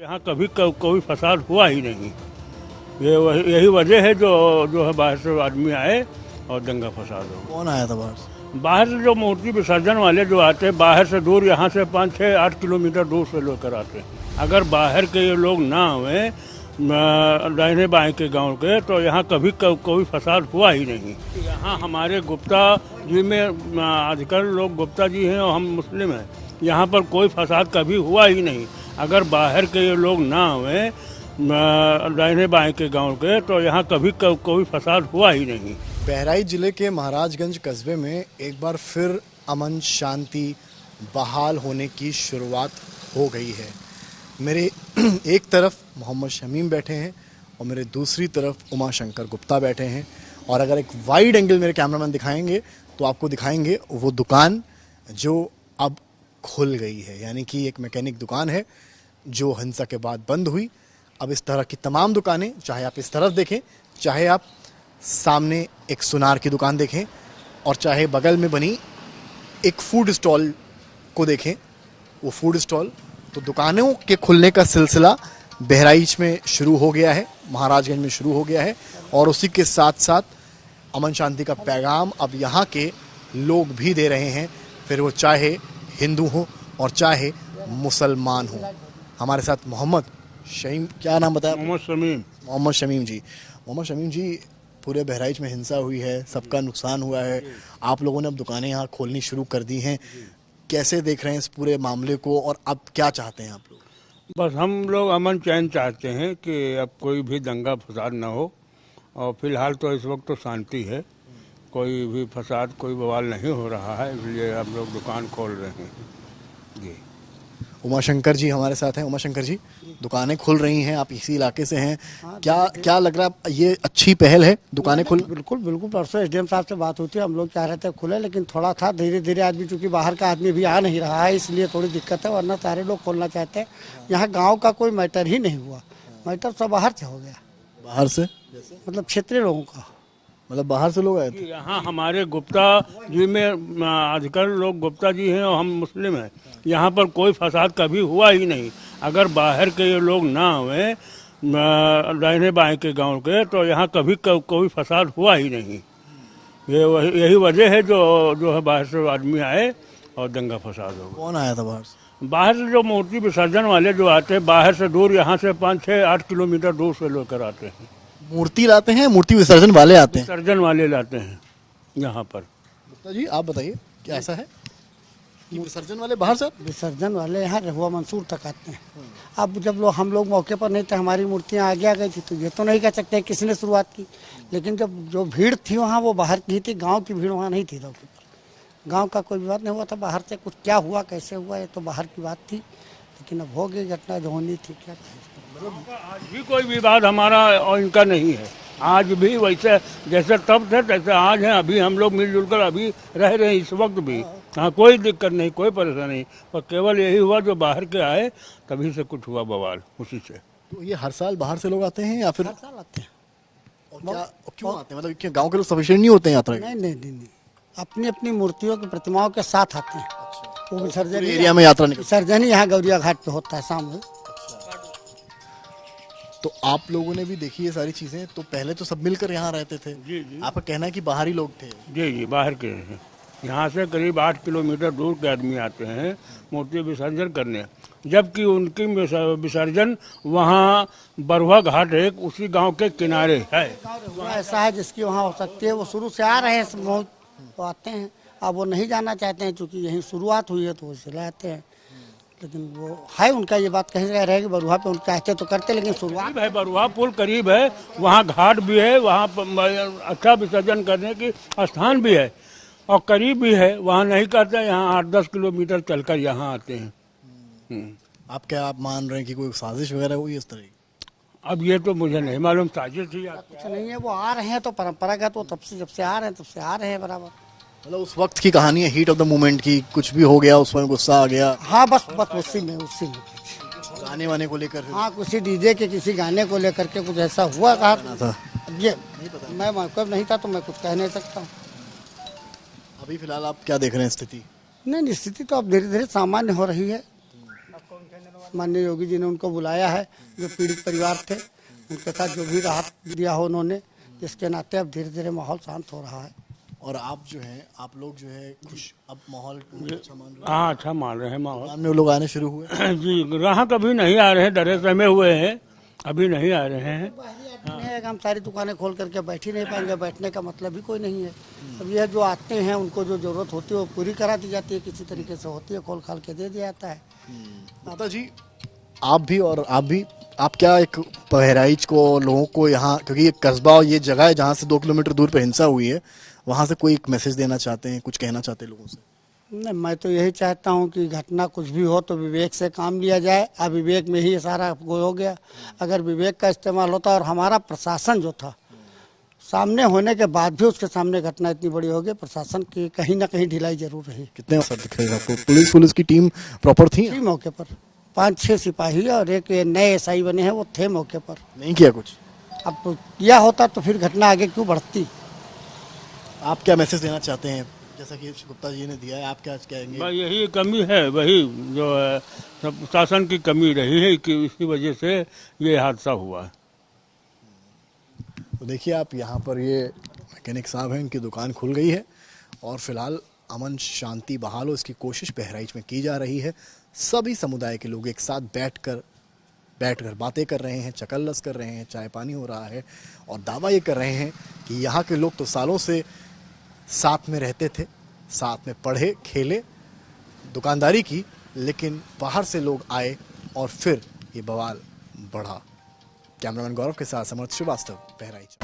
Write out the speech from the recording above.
यहाँ कभी कोई फसाद हुआ ही नहीं। यही वजह है जो है बाहर से आदमी आए और दंगा फसाद हो। कौन आया था बाहर से? बाहर से जो मूर्ति विसर्जन वाले जो आते हैं बाहर से दूर, यहाँ से 5-6-8 किलोमीटर दूर से लेकर आते हैं। अगर बाहर के ये लोग ना हुए दाहिने बाएं के गांव के, तो यहाँ कभी कोई फसाद हुआ ही नहीं। यहाँ हमारे गुप्ता जी में अधिकतर लोग गुप्ता जी हैं और हम मुस्लिम हैं। यहाँ पर कोई फसाद कभी हुआ ही नहीं। अगर बाहर के ये लोग ना हुए दाहिने बाएं के गांव के, तो यहाँ कभी कोई फसाद हुआ ही नहीं। बहराइच जिले के महाराजगंज कस्बे में एक बार फिर अमन शांति बहाल होने की शुरुआत हो गई है। मेरे एक तरफ मोहम्मद शमीम बैठे हैं और मेरे दूसरी तरफ उमाशंकर गुप्ता बैठे हैं। और अगर एक वाइड एंगल मेरे कैमरामैन दिखाएंगे तो आपको दिखाएंगे वो दुकान जो अब खुल गई है। यानी कि एक मैकेनिक दुकान है जो हिंसा के बाद बंद हुई। अब इस तरह की तमाम दुकानें, चाहे आप इस तरफ देखें, चाहे आप सामने एक सुनार की दुकान देखें, और चाहे बगल में बनी एक फूड स्टॉल को देखें, वो फूड स्टॉल, तो दुकानों के खुलने का सिलसिला बहराइच में शुरू हो गया है, महाराजगंज में शुरू हो गया है। और उसी के साथ साथ अमन शांति का पैगाम अब यहाँ के लोग भी दे रहे हैं, फिर वो चाहे हिंदू हो और चाहे मुसलमान हो। हमारे साथ मोहम्मद शमीम, क्या नाम बताया? मोहम्मद शमीम जी। मोहम्मद शमीम जी, पूरे बहराइच में हिंसा हुई है, सबका नुकसान हुआ है, आप लोगों ने अब दुकानें यहाँ खोलनी शुरू कर दी हैं, कैसे देख रहे हैं इस पूरे मामले को और अब क्या चाहते हैं आप लोग? बस हम लोग अमन चैन चाहते हैं कि अब कोई भी दंगा फसाद ना हो, और फिलहाल तो इस वक्त तो शांति है, कोई भी फसाद कोई बवाल नहीं हो रहा है, इसलिए हम लोग दुकान खोल रहे हैं जी। उमाशंकर जी हमारे साथ हैं। उमाशंकर जी, दुकानें खुल रही हैं, आप इसी इलाके से हैं, क्या लग रहा है, ये अच्छी पहल है दुकानें खुल? बिल्कुल बिल्कुल। परसों एसडीएम साहब से बात होती है, हम लोग चाह रहे थे खुले, लेकिन थोड़ा था धीरे धीरे आदमी, चूंकि बाहर का आदमी भी आ नहीं रहा है, इसलिए थोड़ी दिक्कत है, वरना सारे लोग खोलना चाहते हैं। यहाँ गाँव का कोई मैटर ही नहीं हुआ, मैटर सब बाहर से हो गया। बाहर से मतलब क्षेत्रीय लोगों का, मतलब बाहर से लोग आए थे? यहाँ हमारे गुप्ता जी में अधिकतर लोग गुप्ता जी हैं और हम मुस्लिम हैं। यहाँ पर कोई फसाद कभी हुआ ही नहीं। अगर बाहर के ये लोग ना हुए दाहिने बाएं के गांव के, तो यहाँ कभी कोई फसाद हुआ ही नहीं। यही वजह है जो है बाहर से आदमी आए और दंगा फसाद हो। कौन आया था बाहर से? बाहर से जो मूर्ति विसर्जन वाले जो आते हैं बाहर से दूर, यहाँ से 5-6-8 किलोमीटर दूर से लेकर आते हैं। मूर्ति लाते हैं, मूर्ति विसर्जन वाले आते हैं? विसर्जन वाले लाते हैं यहाँ पर। गुप्ता जी, आप बताइए, क्या ऐसा है कि विसर्जन वाले बाहर से? विसर्जन वाले यहाँ रहुआ मंसूर तक आते हैं। अब जब हम लोग मौके पर नहीं थे, हमारी मूर्तियाँ आगे आ गई थी, तो ये तो नहीं कह सकते किसी ने शुरुआत की, लेकिन जब जो भीड़ थी वहाँ वो बाहर की थी, गाँव की भीड़ वहाँ नहीं थी। चौकी पर गाँव का कोई विवाद नहीं हुआ था, बाहर से कुछ क्या हुआ कैसे हुआ ये तो बाहर की बात थी, लेकिन अब हो गई घटना जो होनी थी। क्या आज भी कोई विवाद हमारा और इनका नहीं है, आज भी वैसे जैसे तब थे तैसे आज हैं, अभी हम लोग मिलजुल कर अभी रह रहे हैं इस वक्त भी। हाँ, कोई दिक्कत नहीं, कोई परेशानी नहीं, पर केवल यही हुआ जो बाहर के आए तभी से कुछ हुआ बवाल, उसी से। तो ये हर साल बाहर से लोग आते हैं या फिर हर साल आते हैं? और क्या क्यों आते हैं? मतलब क्या गांव के लोग सफिशिएंट नहीं होते हैं यात्रा? नहीं, अपनी अपनी मूर्तियों की प्रतिमाओं के साथ आते हैं। वो विसर्जन एरिया में यात्रा निकल, विसर्जन यहाँ गौरिया घाट पे होता है शाम में। तो आप लोगों ने भी देखी ये सारी चीजें, तो पहले तो सब मिलकर यहाँ रहते थे। जी। आपका कहना है कि बाहरी लोग थे? जी, बाहर के हैं। यहाँ से करीब 8 किलोमीटर दूर के आदमी आते हैं मूर्ति विसर्जन करने, जबकि उनकी विसर्जन वहाँ बरुआ घाट है, उसी गांव के किनारे है। ऐसा है जिसकी वहाँ हो सकती है, वो शुरू से आ रहे हैं, वो आते हैं। अब वो नहीं जाना चाहते हैं, चूँकि यहीं शुरुआत हुई है तो वो चले आते हैं, लेकिन वो है उनका ये बात कहीं रहेगी, बरुआ पे उनके चाहते तो करते, लेकिन शुरुआत है। बरुआ पुल करीब है, वहाँ घाट भी है, वहाँ अच्छा विसर्जन करने की स्थान भी है और करीब भी है, वहाँ नहीं करते, यहाँ 8-10 किलोमीटर चलकर यहाँ आते हैं। आप मान रहे हैं कि कोई साजिश वगैरह हुई इस तरह की? अब ये तो मुझे नहीं मालूम, साजिश थी कुछ नहीं है, वो आ रहे हैं तो परंपरागत, वो जब से आ रहे हैं तब से आ रहे हैं बराबर। मतलब उस वक्त की कहानी है, हीट ऑफ द मोमेंट की, कुछ भी हो गया उसमें गुस्सा आ गया? हाँ, बस उसी में गाने वाने को लेकर? हाँ, किसी डीजे के किसी गाने को लेकर के कुछ ऐसा हुआ कहा था? ये मैं मौके नहीं था तो मैं कुछ कह नहीं सकता हूँ। अभी फिलहाल आप क्या देख रहे हैं स्थिति? नहीं, स्थिति तो अब धीरे धीरे सामान्य हो रही है। माननीय योगी जी ने उनको बुलाया है, जो पीड़ित परिवार थे उनके साथ जो भी राहत दिया हो उन्होंने, जिसके नाते अब धीरे धीरे माहौल शांत हो रहा है। और आप जो हैं, आप लोग जो है खुश, अब माहौल अच्छा मान रहे हैं? हाँ, अच्छा मान रहे हैं माहौल। दुकान में वो लोग आने शुरू हुए? जी, ग्राहक अभी नहीं आ रहे हैं, डरे सहमे हुए हैं, अभी नहीं आ रहे हैं। है हम सारी दुकानें खोल करके बैठ ही नहीं पाएंगे, बैठने का मतलब ही कोई नहीं है। अब यह जो आते हैं उनको जो जरूरत होती है वो पूरी करा दी जाती है, किसी तरीके से होती है, खोल खाल के दे दिया जाता है। गुप्ता जी, आप भी आप क्या एक बहराइच को, लोगों को यहाँ, क्योंकि ये कस्बा और ये जगह है जहाँ से 2 किलोमीटर दूर पे हिंसा हुई है, वहाँ से कोई एक मैसेज देना चाहते हैं, कुछ कहना चाहते हैं लोगों से? नहीं, मैं तो यही चाहता हूँ कि घटना कुछ भी हो तो विवेक से काम लिया जाए। अविवेक में ही ये सारा हो गया। अगर विवेक का इस्तेमाल होता और हमारा प्रशासन जो था, सामने होने के बाद भी उसके सामने घटना इतनी बड़ी हो गई, प्रशासन की कहीं ना कहीं ढिलाई जरूर रही। कितने असर दिख रहे हैं आपको? पुलिस की टीम प्रॉपर थी? इसी मौके पर 5-6 सिपाही और एक नए एसआई बने हैं, वो थे मौके पर। नहीं किया कुछ? अब किया होता तो फिर घटना आगे क्यों बढ़ती। आप क्या मैसेज देना चाहते हैं, जैसा कि गुप्ता जी ने दिया है, आप क्या कहेंगे? भाई यही कमी है, वही जो है सब शासन की कमी रही है कि इसी वजह से ये हादसा हुआ है। तो देखिए आप, यहाँ पर ये मैकेनिक साहब हैं, इनकी दुकान खुल गई है और फिलहाल अमन शांति बहाल हो इसकी कोशिश बहराइच में की जा रही है। सभी समुदाय के लोग एक साथ बैठकर बातें कर रहे हैं, चकल्लस कर रहे हैं, चाय पानी हो रहा है और दावा ये कर रहे हैं कि यहाँ के लोग तो सालों से साथ में रहते थे, साथ में पढ़े खेले, दुकानदारी की, लेकिन बाहर से लोग आए और फिर ये बवाल बढ़ा। कैमरामैन गौरव के साथ समर्थ श्रीवास्तव, बहराइच।